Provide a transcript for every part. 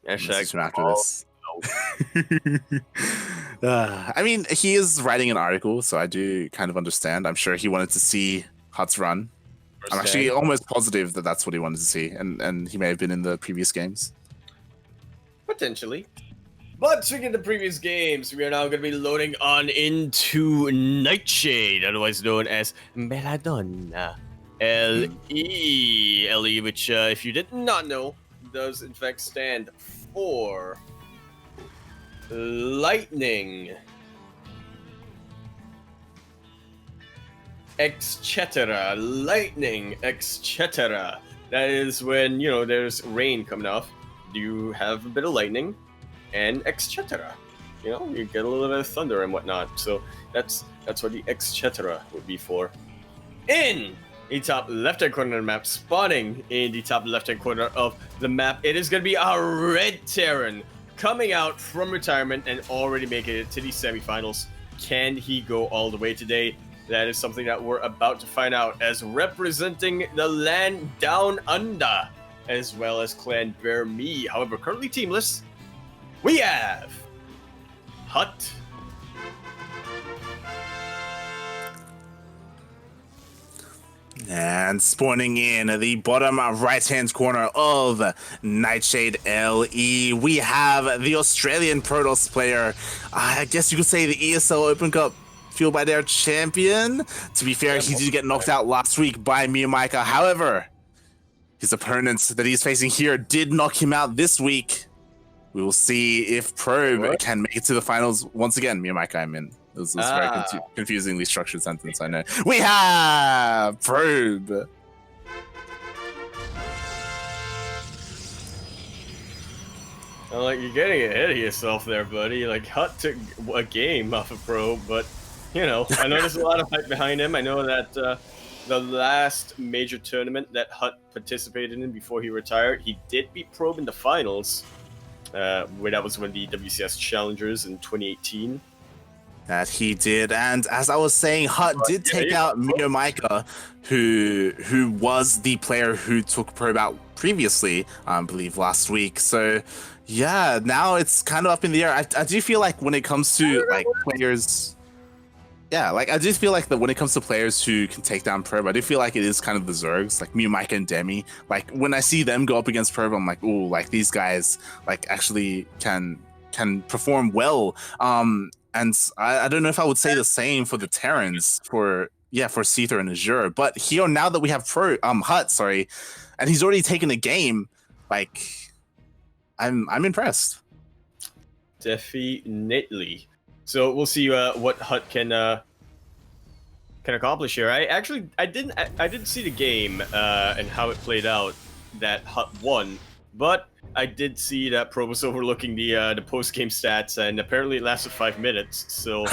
Hashtag after all this. I mean, he is writing an article, so I do kind of understand. I'm sure he wanted to see HuT's run. I'm actually almost positive that that's what he wanted to see, and he may have been in the previous games. Potentially. But speaking of the previous games, we are now going to be loading on into Nightshade, otherwise known as Belladonna. L-E. L-E, which, if you did not know, does in fact stand for Lightning, etc. Lightning, etc. That is when, you know, there's rain coming off. You have a bit of lightning, and etc. You know, you get a little bit of thunder and whatnot. So that's what the etc. would be for. In the top left-hand corner of the map, spawning in the top left-hand corner of the map, it is going to be our Red Terran coming out from retirement and already making it to the semifinals. Can he go all the way today? That is something that we're about to find out, as representing the land down under, as well as Clan Bear Me. However, currently teamless, we have HuT. And spawning in the bottom right-hand corner of Nightshade LE, we have the Australian Protoss player. I guess you could say the ESL Open Cup Fueled by their champion. To be fair, he did get knocked out last week by Miyamaika. However, his opponents that he's facing here did knock him out this week. We will see if Probe can make it to the finals once again. Miyamaika, I mean. This is a very confusingly structured sentence, I know. We have Probe. Well, like, you're getting ahead of yourself there, buddy. Like, HuT took a game off of Probe, but, you know, I know there's a lot of hype behind him. I know that the last major tournament that HuT participated in before he retired, he did beat Probe in the finals. Where that was one of the WCS Challengers in 2018. That he did, and as I was saying, HuT did take out Miyamaika, who was the player who took Probe out previously, I believe last week. So, yeah, now it's kind of up in the air. I do feel like when it comes to like players, I do feel like that when it comes to players who can take down Probe, I do feel like it is kind of the Zergs, like Miyamaika and Demi. Like when I see them go up against Probe, I'm like, ooh, like these guys like actually can perform well. And I don't know if I would say the same for the Terrans, for Seether and Azure. But here, now that we have HuT, and he's already taken a game, like I'm impressed. Definitely. So we'll see what HuT can accomplish here. I didn't see the game and how it played out that HuT won, but I did see that Probe was overlooking the post-game stats, and apparently it lasted 5 minutes. So,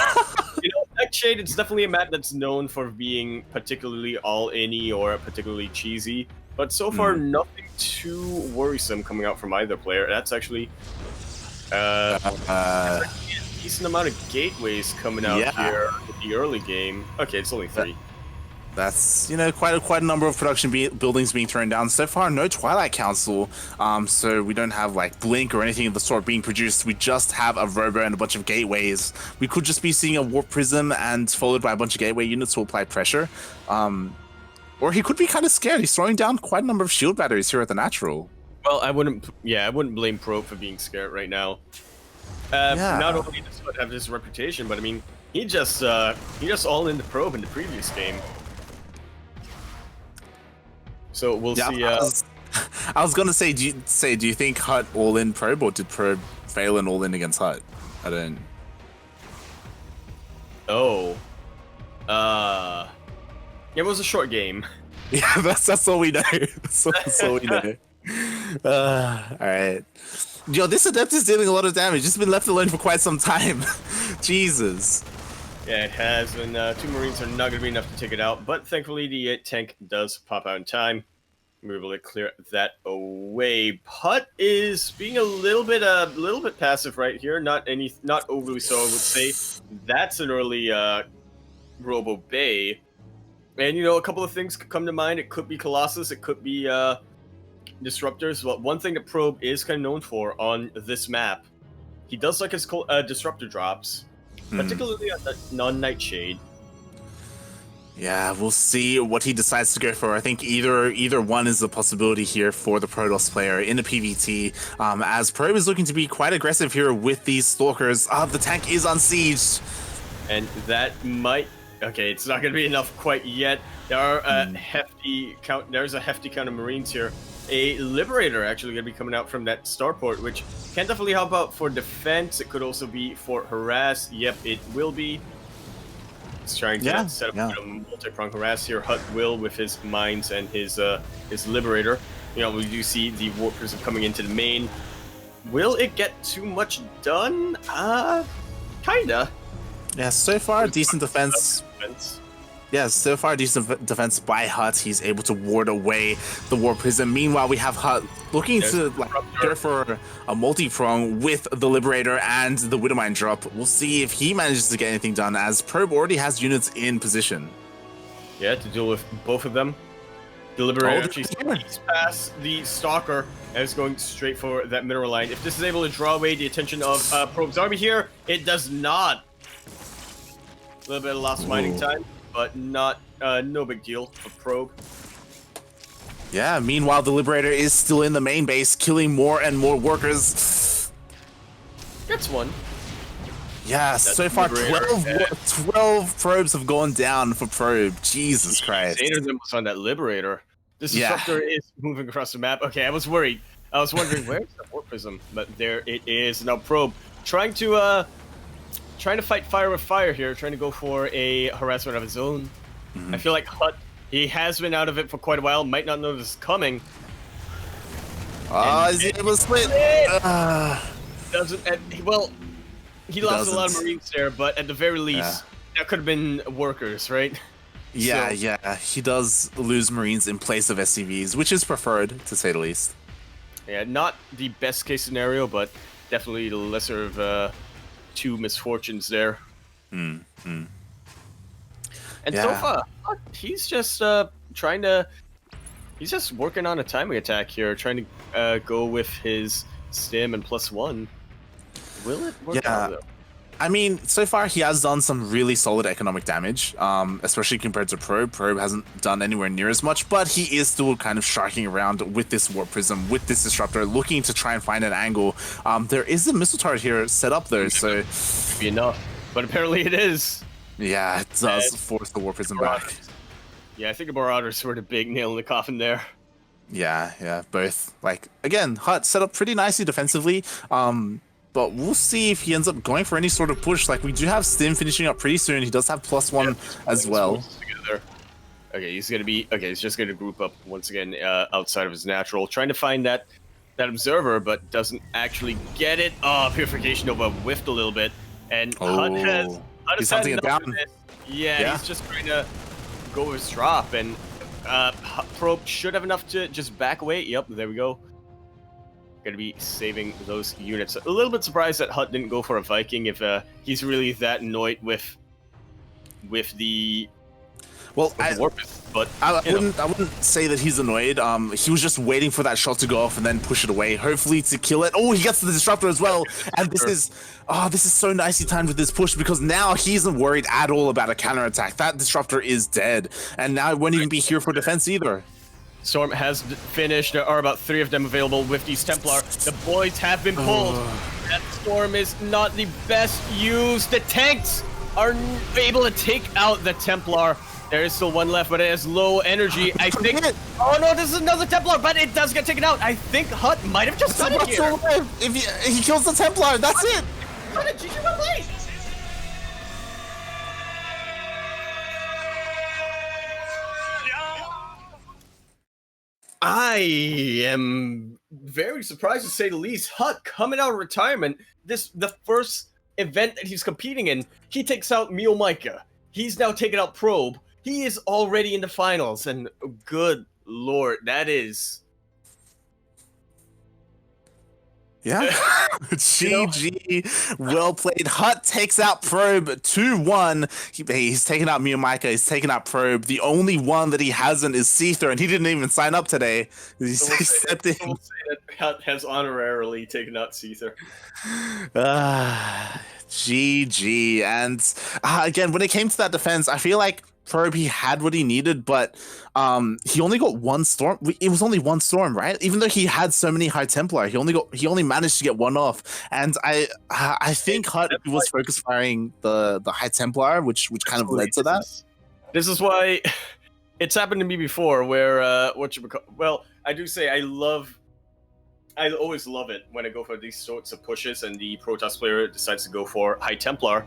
you know, Nightshade, it's definitely a map that's known for being particularly all-inny or particularly cheesy. But so far, nothing too worrisome coming out from either player. That's actually a decent amount of gateways coming out here in the early game. Okay, it's only 3. That's, you know, quite a number of production buildings being thrown down. So far, no Twilight Council, so we don't have like Blink or anything of the sort being produced. We just have a Robo and a bunch of gateways. We could just be seeing a Warp Prism and followed by a bunch of gateway units to apply pressure. Or he could be kind of scared. He's throwing down quite a number of shield batteries here at the natural. Well, I wouldn't blame Probe for being scared right now. Not only does he have this reputation, but I mean, he just all in the Probe in the previous game. So we'll see. I was gonna say, do you think HuT all in Probe, or did Probe fail and all in against HuT? I don't. Oh. It was a short game. Yeah, that's all we know. That's all we know. All right. Yo, this Adept is dealing a lot of damage. It's been left alone for quite some time. Jesus. Yeah, it has, and 2 Marines are not going to be enough to take it out, but thankfully the tank does pop out in time. We're able to clear that away. HuT is being a little bit passive right here. Not overly so, I would say. That's an early Robo Bay. And, you know, a couple of things could come to mind. It could be Colossus. It could be disruptors, but one thing that Probe is kind of known for on this map, he does like his disruptor drops, particularly on the non-Nightshade. Yeah, we'll see what he decides to go for. I think either one is a possibility here for the Protoss player in the PvT, as Probe is looking to be quite aggressive here with these Stalkers. The tank is unsieged. And that might... Okay, it's not going to be enough quite yet. There are there's a hefty count of Marines here. A Liberator actually going to be coming out from that starport, which can definitely help out for defense. It could also be for harass. Yep, it will be. It's trying to set up a multi-pronged harass here. HuT will with his mines and his Liberator. You know, we do see the Warp Prism coming into the main. Will it get too much done? Kinda. Yeah, so far decent defense. Yeah, so far decent defense by HuT. He's able to ward away the Warp Prism. Meanwhile, we have HuT looking to go for a multi-prong with the Liberator and the Widowmine drop. We'll see if he manages to get anything done, as Probe already has units in position. Yeah, to deal with both of them. The Liberator actually sneaks past the Stalker and is going straight for that mineral line. If this is able to draw away the attention of Probe's army here, it does not. A little bit of lost mining time, but not no big deal for Probe. Yeah, meanwhile, the Liberator is still in the main base, killing more and more workers. Gets one. Yeah, so far 12 probes have gone down for Probe. Jesus Christ. 8 of them was on that Liberator. This disruptor is moving across the map. Okay, I was worried. I was wondering where's the Warp Prism, but there it is. Now Probe trying to fight fire with fire here, trying to go for a harassment of his own. I feel like HuT, he has been out of it for quite a while, might not know this is coming. Is he able to split? Well, he lost a lot of Marines there, but at the very least, that could have been workers, right? Yeah, yeah, he does lose Marines in place of SCVs, which is preferred, to say the least. Yeah, not the best case scenario, but definitely the lesser of two misfortunes there. And so far, he's just he's just working on a timing attack here, trying to go with his stim and +1. Will it work out though? I mean, so far he has done some really solid economic damage, especially compared to Probe. Probe hasn't done anywhere near as much, but he is still kind of striking around with this Warp Prism, with this Disruptor, looking to try and find an angle. There is a missile turret here set up though, so... Could be enough, but apparently it is. Yeah, it does force the Warp Prism back. Yeah, I think the Marauders were the big nail in the coffin there. Yeah, yeah, both. Like, again, HuT set up pretty nicely defensively, but we'll see if he ends up going for any sort of push. Like, we do have Stim finishing up pretty soon. He does have +1 as well. Okay, he's gonna be he's just gonna group up once again outside of his natural, trying to find that observer, but doesn't actually get it. Purification Nova whiffed a little bit, and HuT has hunting it down. Yeah, he's just trying to go with his drop, and Probe should have enough to just back away. Yep, there we go. Going to be saving those units. A little bit surprised that HuT didn't go for a Viking if he's really that annoyed with the Warpith. But I wouldn't say that he's annoyed. He was just waiting for that shot to go off and then push it away, hopefully to kill it. Oh, he gets the Disruptor as well, and this is so nicely timed with this push, because now he isn't worried at all about a counterattack. That Disruptor is dead, and now it won't even be here for defense either. Storm has finished. There are about 3 of them available with these Templar. The boys have been pulled. That Storm is not the best used. The tanks are able to take out the Templar. There is still one left, but it has low energy. I think... Oh no, this is another Templar, but it does get taken out. I think HuT might have just done it here. If he kills the Templar, that's it. GG, well played. I am very surprised to say the least. HuT coming out of retirement, the first event that he's competing in, he takes out Mio Micah. He's now taken out Probe. He is already in the finals, and good lord, that is Yeah. GG. Well played. HuT takes out Probe 2-1. He's taken out Miyamika. He's taken out Probe. The only one that he hasn't is Seether, and he didn't even sign up today. He stepped in. We'll say that HuT has honorarily taken out Seether. GG. And again, when it came to that defense, I feel like Probe, he had what he needed, but he only got one storm. It was only one storm, right? Even though he had so many High Templar, he only managed to get one off. And I think HuT was focus firing the High Templar, which kind of led to that. This is why it's happened to me before, where well, I do say I always love it when I go for these sorts of pushes and the Protoss player decides to go for High Templar,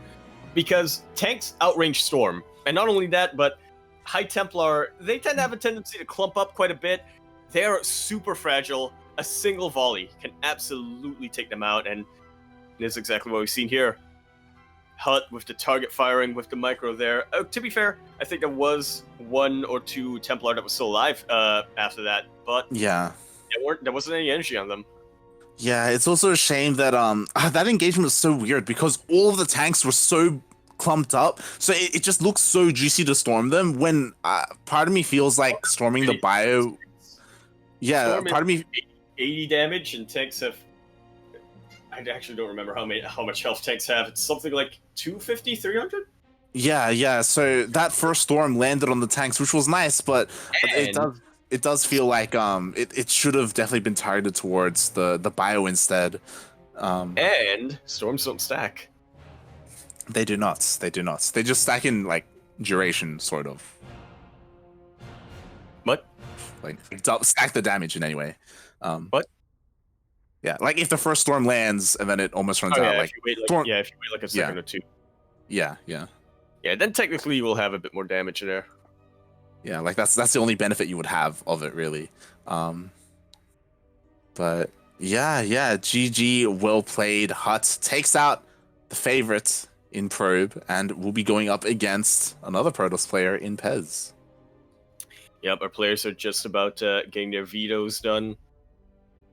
because tanks outrange Storm. And not only that, but High Templar, they tend to have a tendency to clump up quite a bit. They're super fragile. A single volley can absolutely take them out, and this is exactly what we've seen here. HuT with the target firing with the micro there. To be fair, I think there was 1 or 2 Templar that was still alive after that, but yeah, there wasn't any energy on them. Yeah, it's also a shame that that engagement was so weird because all of the tanks were so clumped up, so it just looks so juicy to storm them, when part of me feels like storming the bio. Yeah, Storm part of me 80 damage, and tanks have, I actually don't remember how much health tanks have. It's something like 250, 300. Yeah, so that first storm landed on the tanks, which was nice, but it does feel like it should have definitely been targeted towards the bio instead. And storms don't stack. They do not. They just stack in like duration, sort of. What? Like stack the damage in any way. What? Yeah, like if the first storm lands and then it almost runs out. Like, if you wait like a second or two. Yeah. Yeah, then technically you will have a bit more damage in there. Yeah, like that's the only benefit you would have of it, really. But yeah, GG, well played. HuT takes out the favorite in Probe, and we'll be going up against another Protoss player in Pez. Yep, our players are just about getting their vetoes done.